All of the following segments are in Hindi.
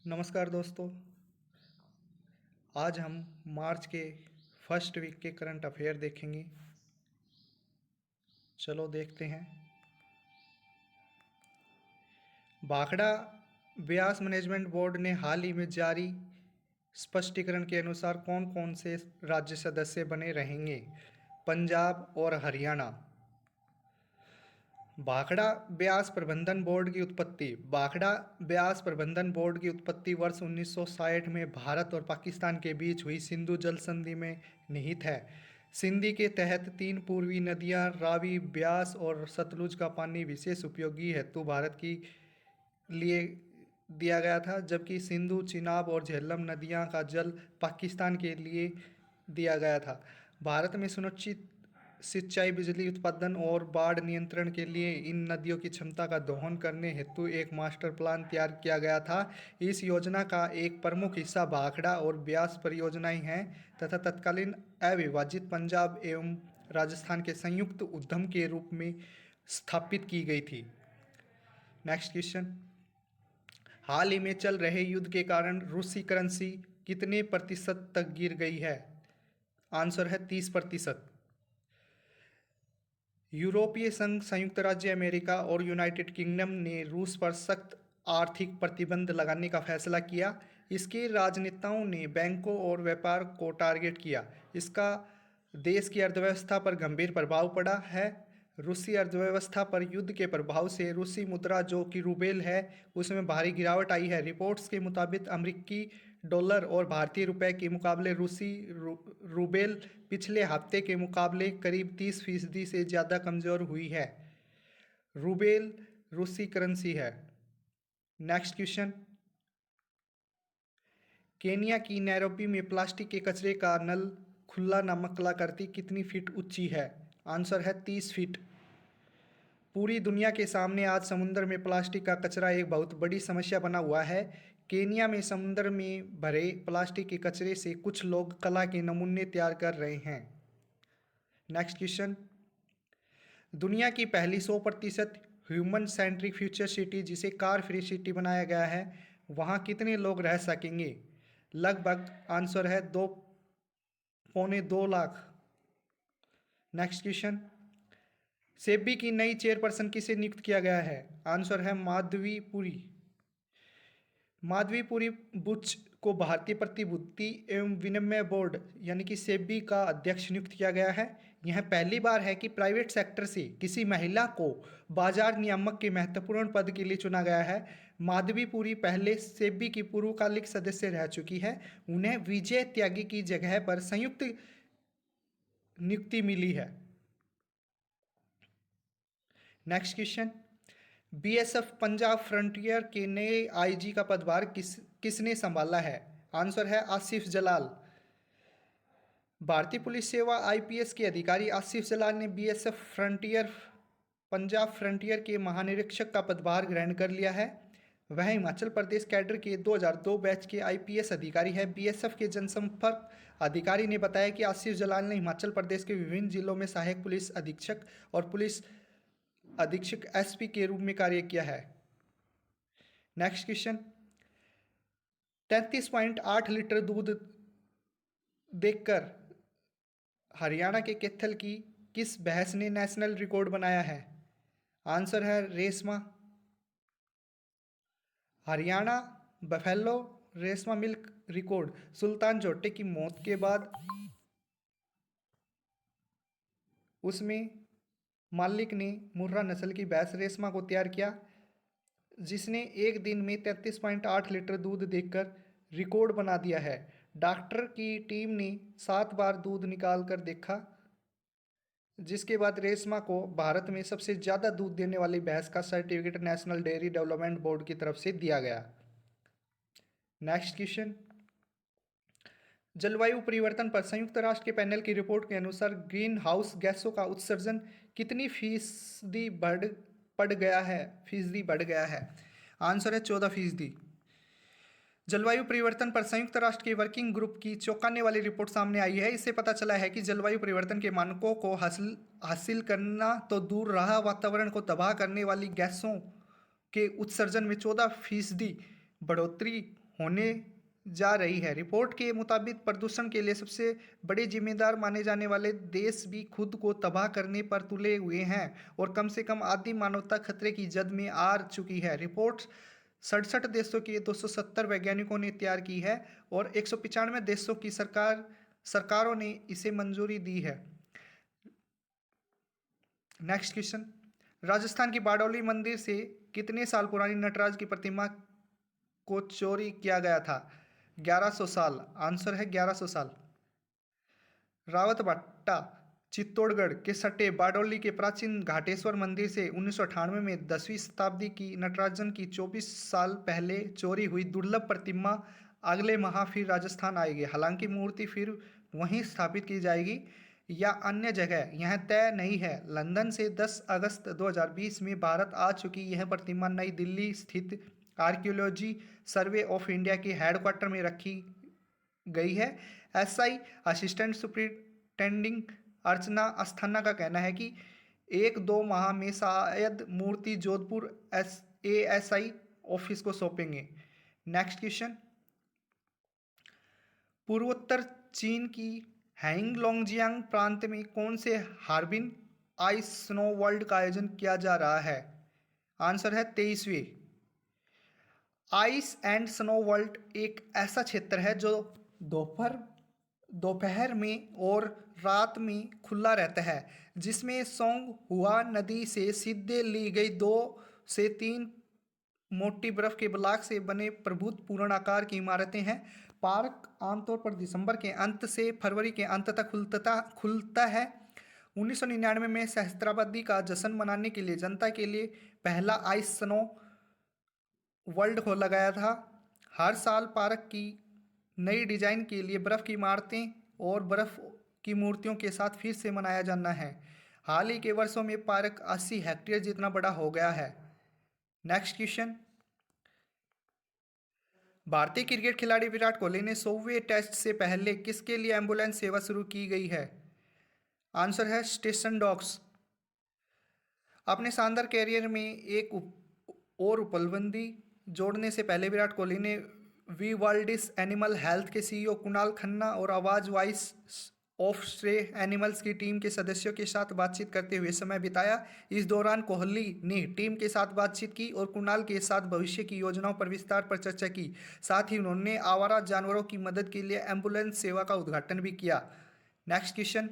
नमस्कार दोस्तों। आज हम मार्च के फर्स्ट वीक के करंट अफेयर देखेंगे। चलो देखते हैं। भाखड़ा ब्यास मैनेजमेंट बोर्ड ने हाल ही में जारी स्पष्टीकरण के अनुसार कौन कौन से राज्य सदस्य बने रहेंगे? पंजाब और हरियाणा। भाखड़ा ब्यास प्रबंधन बोर्ड की उत्पत्ति। भाखड़ा ब्यास प्रबंधन बोर्ड की उत्पत्ति वर्ष 1960 में भारत और पाकिस्तान के बीच हुई सिंधु जल संधि में निहित है। संधि के तहत तीन पूर्वी नदियां रावी, ब्यास और सतलुज का पानी विशेष उपयोगी हेतु भारत की लिए दिया गया था, जबकि सिंधु, चिनाब और झेलम नदियां का जल पाकिस्तान के लिए दिया गया था। भारत में सुनिश्चित सिंचाई, बिजली उत्पादन और बाढ़ नियंत्रण के लिए इन नदियों की क्षमता का दोहन करने हेतु एक मास्टर प्लान तैयार किया गया था। इस योजना का एक प्रमुख हिस्सा भाखड़ा और ब्यास परियोजनाएं हैं तथा तत्कालीन अविभाजित पंजाब एवं राजस्थान के संयुक्त उद्यम के रूप में स्थापित की गई थी। Next question. हाल ही में चल रहे युद्ध के कारण रूसी करेंसी कितने प्रतिशत तक गिर गई है? आंसर है 30%। यूरोपीय संघ, संयुक्त राज्य अमेरिका और यूनाइटेड किंगडम ने रूस पर सख्त आर्थिक प्रतिबंध लगाने का फैसला किया। इसके राजनेताओं ने बैंकों और व्यापार को टारगेट किया। इसका देश की अर्थव्यवस्था पर गंभीर प्रभाव पड़ा है। रूसी अर्थव्यवस्था पर युद्ध के प्रभाव से रूसी मुद्रा जो कि रूबेल है उसमें भारी गिरावट आई है। रिपोर्ट्स के मुताबिक अमेरिकी डॉलर और भारतीय रुपए के मुकाबले रूसी रूबेल पिछले हफ्ते के मुकाबले करीब 30% से ज़्यादा कमज़ोर हुई है। रूबेल रूसी करेंसी है। Next question. केनिया की नैरोबी में प्लास्टिक के कचरे का नल खुला नामक कलाकृति कितनी फीट ऊंची है? आंसर है 30 फीट। पूरी दुनिया के सामने आज समुद्र में प्लास्टिक का कचरा एक बहुत बड़ी समस्या बना हुआ है। केनिया में समुद्र में भरे प्लास्टिक के कचरे से कुछ लोग कला के नमूने तैयार कर रहे हैं। Next question. दुनिया की पहली 100% ह्यूमन सेंट्रिक फ्यूचर सिटी जिसे कार फ्री सिटी बनाया गया है, वहाँ कितने लोग रह सकेंगे? लगभग आंसर है 2.25 लाख। Next question. सेबी की नई चेयरपर्सन किसे नियुक्त किया गया है? आंसर है माधवी पुरी। माधवी पुरी बुच को भारतीय प्रतिभूति एवं विनिमय बोर्ड यानी कि सेबी का अध्यक्ष नियुक्त किया गया है। यह पहली बार है कि प्राइवेट सेक्टर से किसी महिला को बाजार नियामक के महत्वपूर्ण पद के लिए चुना गया है। माधवी पुरी पहले सेबी की पूर्वकालिक सदस्य रह चुकी है। उन्हें विजय त्यागी की जगह पर संयुक्त नियुक्ति मिली है। Next question. BSF Punjab frontier के नए आईजी का पदभार किसने संभाला है? आंसर है आसिफ जलाल। भारतीय पुलिस सेवा आईपीएस के अधिकारी आसिफ जलाल ने बीएसएफ फ्रंटियर पंजाब फ्रंटियर के महानिरीक्षक का पदभार ग्रहण कर लिया है। वह हिमाचल प्रदेश कैडर के 2002 बैच के आईपीएस अधिकारी है। बीएसएफ के जनसंपर्क अधिकारी ने बताया कि आसिफ जलाल ने हिमाचल प्रदेश के विभिन्न जिलों में सहायक पुलिस अधीक्षक और पुलिस अधीक्षक एसपी के रूप में कार्य किया है। Next question. 33.8 लीटर दूध देखकर हरियाणा के कैथल की किस भैंस ने नेशनल रिकॉर्ड बनाया है? आंसर है Reshma. Haryana buffalo Reshma milk record Sultan जोटे की मौत के बाद उसमें मालिक ने मुर्रा नस्ल की भैंस रेशमा को तैयार किया, जिसने एक दिन में 33.8 लीटर दूध देकर रिकॉर्ड बना दिया है। डॉक्टर की टीम ने 7 बार दूध निकाल कर देखा, जिसके बाद रेशमा को भारत में सबसे ज़्यादा दूध देने वाली भैंस का certificate national dairy development board की तरफ से दिया गया। Next question. जलवायु परिवर्तन पर संयुक्त राष्ट्र के पैनल की रिपोर्ट के अनुसार ग्रीन हाउस गैसों का उत्सर्जन कितनी फीसदी बढ़ गया है? आंसर है 14%। जलवायु परिवर्तन पर संयुक्त राष्ट्र के वर्किंग ग्रुप की चौंकाने वाली रिपोर्ट सामने आई है। इससे पता चला है कि जलवायु परिवर्तन के मानकों को हासिल करना तो दूर रहा, वातावरण को तबाह करने वाली गैसों के उत्सर्जन में 14% बढ़ोतरी होने जा रही है। रिपोर्ट के मुताबिक प्रदूषण के लिए सबसे बड़े जिम्मेदार माने जाने वाले देश भी खुद को तबाह करने पर तुले हुए हैं और कम से कम आधी मानवता खतरे की जद में आ चुकी है। रिपोर्ट 67 देशों के 270 वैज्ञानिकों ने तैयार की है और 195 देशों की सरकारों ने इसे मंजूरी दी है। नेक्स्ट क्वेश्चन, राजस्थान की बारडोली मंदिर से कितने साल पुरानी नटराज की प्रतिमा को चोरी किया गया था? 1100 साल। आंसर है 1100 साल। रावतभाटा चित्तौड़गढ़ के सटे बारडोली के प्राचीन घाटेश्वर मंदिर से 1998 में 10वीं शताब्दी की नटराजन की 24 साल पहले चोरी हुई दुर्लभ प्रतिमा अगले माह फिर राजस्थान आएगी। हालांकि मूर्ति फिर वहीं स्थापित की जाएगी या अन्य जगह यह तय नहीं है। लंदन से 10 अगस्त 2020 में भारत आ चुकी यह प्रतिमा नई दिल्ली स्थित आर्कियोलॉजी सर्वे ऑफ इंडिया के हेडक्वार्टर में रखी गई है। एसआई असिस्टेंट सुप्रिंटेंडिंग अर्चना अस्थाना का कहना है कि 1-2 माह में शायद मूर्ति जोधपुर एएसआई ऑफिस को सौंपेंगे। नेक्स्ट क्वेश्चन, पूर्वोत्तर चीन की हैंगलोंगजियांग प्रांत में कौन से हार्बिन आइस स्नो वर्ल्ड का आयोजन किया जा रहा है? आंसर है 23वीं। आइस एंड स्नो वर्ल्ड एक ऐसा क्षेत्र है जो दोपहर में और रात में खुला रहता है, जिसमें सोंग हुआ नदी से सीधे ली गई 2 से 3 मोटी बर्फ के ब्लॉक से बने प्रभुत पूर्ण आकार की इमारतें हैं। पार्क आमतौर पर दिसंबर के अंत से फरवरी के अंत तक खुलता है। 1999 में सहस्त्राब्दी का जश्न मनाने के लिए जनता के लिए पहला आइस स्नो वर्ल्ड खोला गया था। हर साल पार्क की नई डिजाइन के लिए बर्फ की इमारतें और बर्फ की मूर्तियों के साथ फिर से मनाया जाना है। हाल ही के वर्षों में पार्क 80 हेक्टेयर जितना बड़ा हो गया है। नेक्स्ट क्वेश्चन, भारतीय क्रिकेट खिलाड़ी विराट कोहली ने 100वें टेस्ट से पहले किसके लिए एम्बुलेंस सेवा शुरू की गई है? आंसर है स्टेशन डॉग्स। अपने शानदार कैरियर में एक और उपलब्धि जोड़ने से पहले विराट कोहली ने वी वर्ल्डिस एनिमल हेल्थ के सीईओ कुणाल खन्ना और आवाज वॉइस ऑफ स्ट्रे एनिमल्स की टीम के सदस्यों के साथ बातचीत करते हुए समय बिताया। इस दौरान कोहली ने टीम के साथ बातचीत की और कुणाल के साथ भविष्य की योजनाओं पर विस्तार पर चर्चा की। साथ ही उन्होंने आवारा जानवरों की मदद के लिए एम्बुलेंस सेवा का उद्घाटन भी किया। नेक्स्ट क्वेश्चन,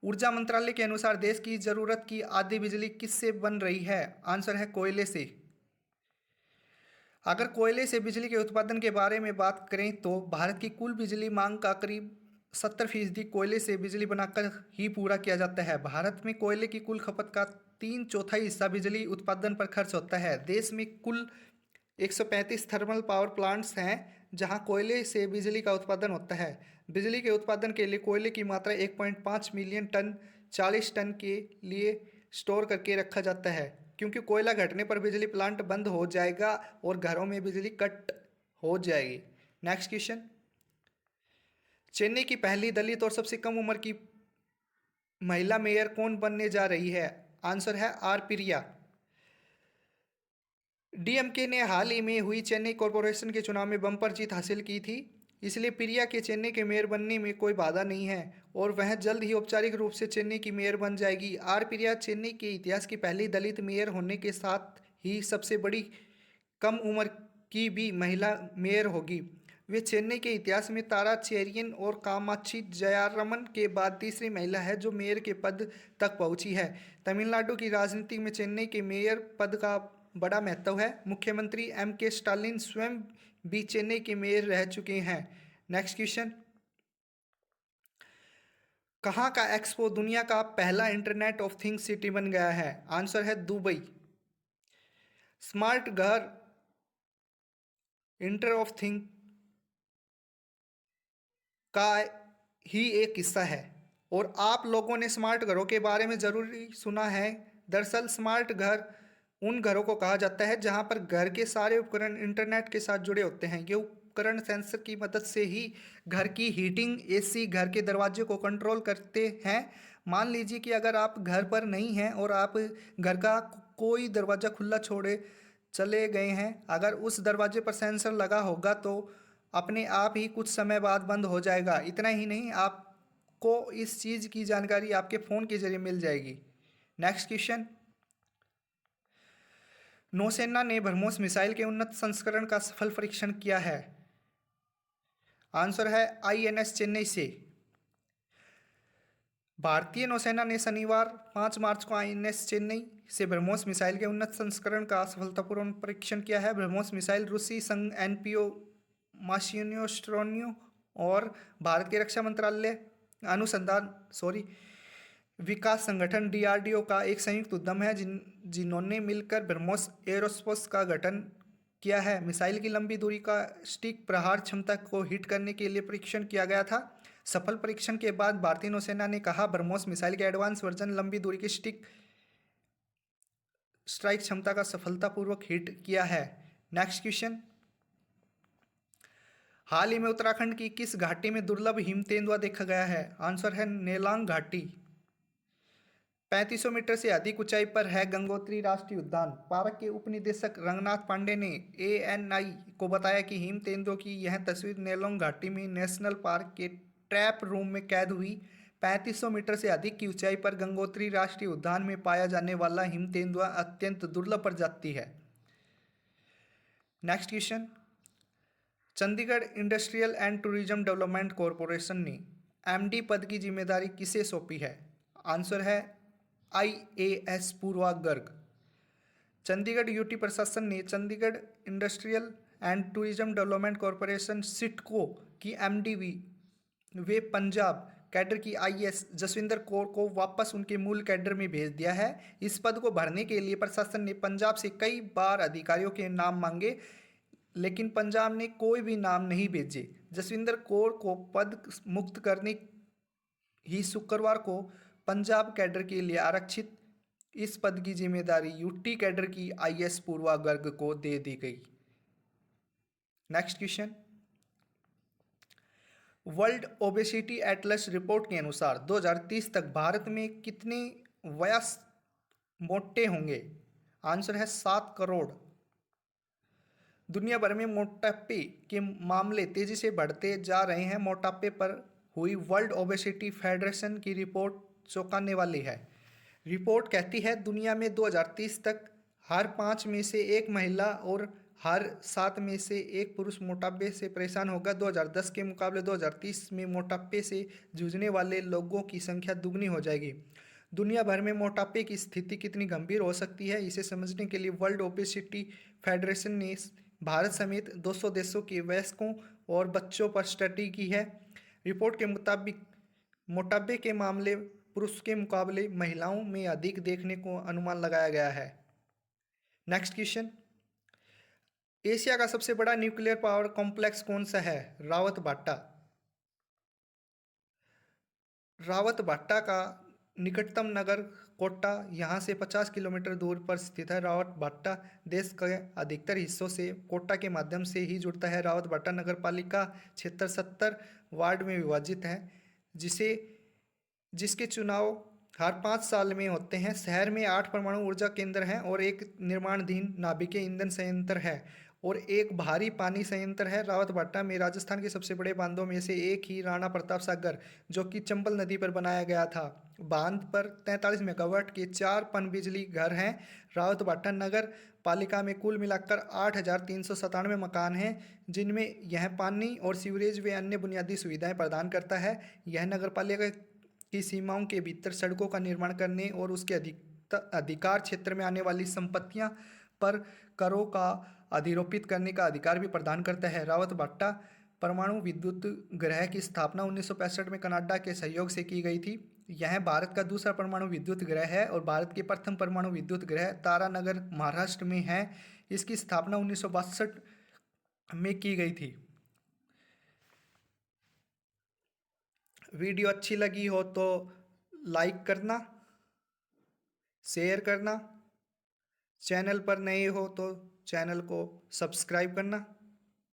ऊर्जा मंत्रालय के अनुसार देश की जरूरत की आधी बिजली किससे बन रही है? आंसर है कोयले से। अगर कोयले से बिजली के उत्पादन के बारे में बात करें तो भारत की कुल बिजली मांग का करीब 70% कोयले से बिजली बनाकर ही पूरा किया जाता है। भारत में कोयले की कुल खपत का 3/4 हिस्सा बिजली उत्पादन पर खर्च होता है। देश में कुल 135 थर्मल पावर प्लांट्स हैं जहां कोयले से बिजली का उत्पादन होता है। बिजली के उत्पादन के लिए कोयले की मात्रा 1.5 मिलियन टन 40 टन के लिए स्टोर करके रखा जाता है, क्योंकि कोयला घटने पर बिजली प्लांट बंद हो जाएगा और घरों में बिजली कट हो जाएगी। नेक्स्ट क्वेश्चन, चेन्नई की पहली दलित और सबसे कम उम्र की महिला मेयर कौन बनने जा रही है? आंसर है आर प्रिया। डीएमके ने हाल ही में हुई चेन्नई कॉरपोरेशन के चुनाव में बम्पर जीत हासिल की थी, इसलिए प्रिया के चेन्नई के मेयर बनने में कोई बाधा नहीं है और वह जल्द ही औपचारिक रूप से चेन्नई की मेयर बन जाएगी। आर प्रिया चेन्नई के इतिहास की पहली दलित मेयर होने के साथ ही सबसे बड़ी कम उम्र की भी महिला मेयर होगी। वे चेन्नई के इतिहास में तारा चेरियन और कामाक्षी जयारमन के बाद तीसरी महिला है जो मेयर के पद तक पहुंची है। तमिलनाडु की राजनीति में चेन्नई के मेयर पद का बड़ा महत्व है। मुख्यमंत्री एम.के. स्टालिन स्वयं भी चेन्नई के मेयर रह चुके हैं। नेक्स्ट क्वेश्चन, कहाँ का एक्सपो दुनिया का पहला इंटरनेट ऑफ थिंग्स सिटी बन गया है? आंसर है दुबई। स्मार्ट घर इंटर ऑफ थिंग का ही एक हिस्सा है और आप लोगों ने स्मार्ट घरों के बारे में जरूरी सुना है। दरअसल स्मार्ट घर उन घरों को कहा जाता है जहां पर घर के सारे उपकरण इंटरनेट के साथ जुड़े होते हैं। ये उपकरण सेंसर की मदद से ही घर की हीटिंग, एसी, घर के दरवाजे को कंट्रोल करते हैं। मान लीजिए कि अगर आप घर पर नहीं हैं और आप घर का कोई दरवाज़ा खुला छोड़े चले गए हैं। अगर उस दरवाजे पर सेंसर लगा होगा तो अपने आप ही कुछ समय बाद बंद हो जाएगा। इतना ही नहीं, आपको इस चीज़ की जानकारी आपके फ़ोन के जरिए मिल जाएगी। Next question. नौसेना ने ब्रह्मोस मिसाइल के उन्नत संस्करण का सफल परीक्षण किया है। आंसर है INS चेन्नई से। भारतीय नौसेना ने शनिवार 5 मार्च को INS चेन्नई से ब्रह्मोस मिसाइल के उन्नत संस्करण का सफलतापूर्वक परीक्षण किया है। ब्रह्मोस मिसाइल रूसी संघ NPO माशिनोस्ट्रोनियो और भारत के रक्षा मंत्रालय विकास संगठन DRDO का एक संयुक्त उद्यम है जिन्होंने मिलकर ब्रह्मोस एरोस्पेस का गठन किया है। मिसाइल की लंबी दूरी का स्टिक प्रहार क्षमता को हिट करने के लिए परीक्षण किया गया था। सफल परीक्षण के बाद भारतीय नौसेना ने कहा ब्रह्मोस मिसाइल के एडवांस वर्जन लंबी दूरी की स्ट्राइक क्षमता का सफलतापूर्वक हिट किया है। Next question. हाल ही में उत्तराखंड की किस घाटी में दुर्लभ हिम तेंदुआ देखा गया है? आंसर है नेलांग घाटी। 3500 मीटर से अधिक ऊंचाई पर है गंगोत्री राष्ट्रीय उद्यान। पार्क के उपनिदेशक रंगनाथ पांडे ने ANI को बताया कि हिम तेंदुओं की यह तस्वीर नेलोंग घाटी में नेशनल पार्क के ट्रैप रूम में कैद हुई। 3500 मीटर से अधिक की ऊंचाई पर गंगोत्री राष्ट्रीय उद्यान में पाया जाने वाला हिम तेंदुआ अत्यंत दुर्लभ प्रजाति है। Next question. Chandigarh industrial and tourism development corporation ने MD पद की जिम्मेदारी किसे सौंपी है? आंसर है IAS पूर्वा गर्ग। चंडीगढ़ UT प्रशासन ने Chandigarh industrial and tourism development corporation CIDCO की MD वे पंजाब कैडर की IAS जसविंदर कौर को वापस उनके मूल कैडर में भेज दिया है। इस पद को भरने के लिए प्रशासन ने पंजाब से कई बार अधिकारियों के नाम मांगे, लेकिन पंजाब ने कोई भी नाम नहीं भेजे। जसविंदर कौर को पद मुक्त करने ही शुक्रवार को पंजाब कैडर के लिए आरक्षित इस पद की जिम्मेदारी UT कैडर की IAS पूर्वा गर्ग को दे दी गई। Next question. World obesity Atlas report के अनुसार 2030 तक भारत में कितने वयस्क मोटे होंगे? आंसर है 7 करोड़। दुनिया भर में मोटापे के मामले तेजी से बढ़ते जा रहे हैं। मोटापे पर हुई वर्ल्ड ओबेसिटी फेडरेशन की रिपोर्ट चौंकाने वाली है। रिपोर्ट कहती है दुनिया में 2030 तक हर 5 में से एक महिला और हर 7 में से एक पुरुष मोटापे से परेशान होगा। 2010 के मुकाबले 2030 में मोटापे से जूझने वाले लोगों की संख्या दुगनी हो जाएगी। दुनिया भर में मोटापे की स्थिति कितनी गंभीर हो सकती है, इसे समझने के लिए वर्ल्ड ओबेसिटी फेडरेशन ने भारत समेत 200 देशों के वयस्कों और बच्चों पर स्टडी की है। रिपोर्ट के मुताबिक मोटापे के मामले पुरुष के मुकाबले महिलाओं में अधिक देखने को अनुमान लगाया गया है। Next question. एशिया का सबसे बड़ा न्यूक्लियर पावर कॉम्प्लेक्स कौन सा है? रावतभाटा का निकटतम नगर कोट्टा यहाँ से 50 किलोमीटर दूर पर स्थित है। रावतभाटा देश के अधिकतर हिस्सों से कोट्टा के माध्यम से ही जुड़ता है। रावतभाटा नगर पालिका क्षेत्र 70 वार्ड में विभाजित है, जिसके चुनाव हर 5 साल में होते हैं। शहर में 8 परमाणु ऊर्जा केंद्र हैं और एक निर्माणाधीन नाभिकीय ईंधन संयंत्र है और एक भारी पानी संयंत्र है। रावतभाटा में राजस्थान के सबसे बड़े बांधों में से एक ही राणा प्रताप सागर, जो कि चंबल नदी पर बनाया गया था। बांध पर 43 मेगावाट के 4 पनबिजली घर हैं। रावतभाटा नगर पालिका में कुल मिलाकर 8,397 मकान हैं, जिनमें यह पानी और सीवरेज व अन्य बुनियादी सुविधाएं प्रदान करता है। यह नगर पालिका की सीमाओं के भीतर सड़कों का निर्माण करने और उसके अधिकार क्षेत्र में आने वाली संपत्तियां पर करों का अधिरोपित करने का अधिकार भी प्रदान करता है। रावतभाटा परमाणु विद्युत गृह की स्थापना 1965 में कनाडा के सहयोग से की गई थी। यह भारत का दूसरा परमाणु विद्युत गृह है और भारत के प्रथम परमाणु विद्युत गृह तारानगर महाराष्ट्र में है। इसकी स्थापना 1962 में की गई थी। वीडियो अच्छी लगी हो तो लाइक करना, शेयर करना, चैनल पर नए हो तो चैनल को सब्सक्राइब करना।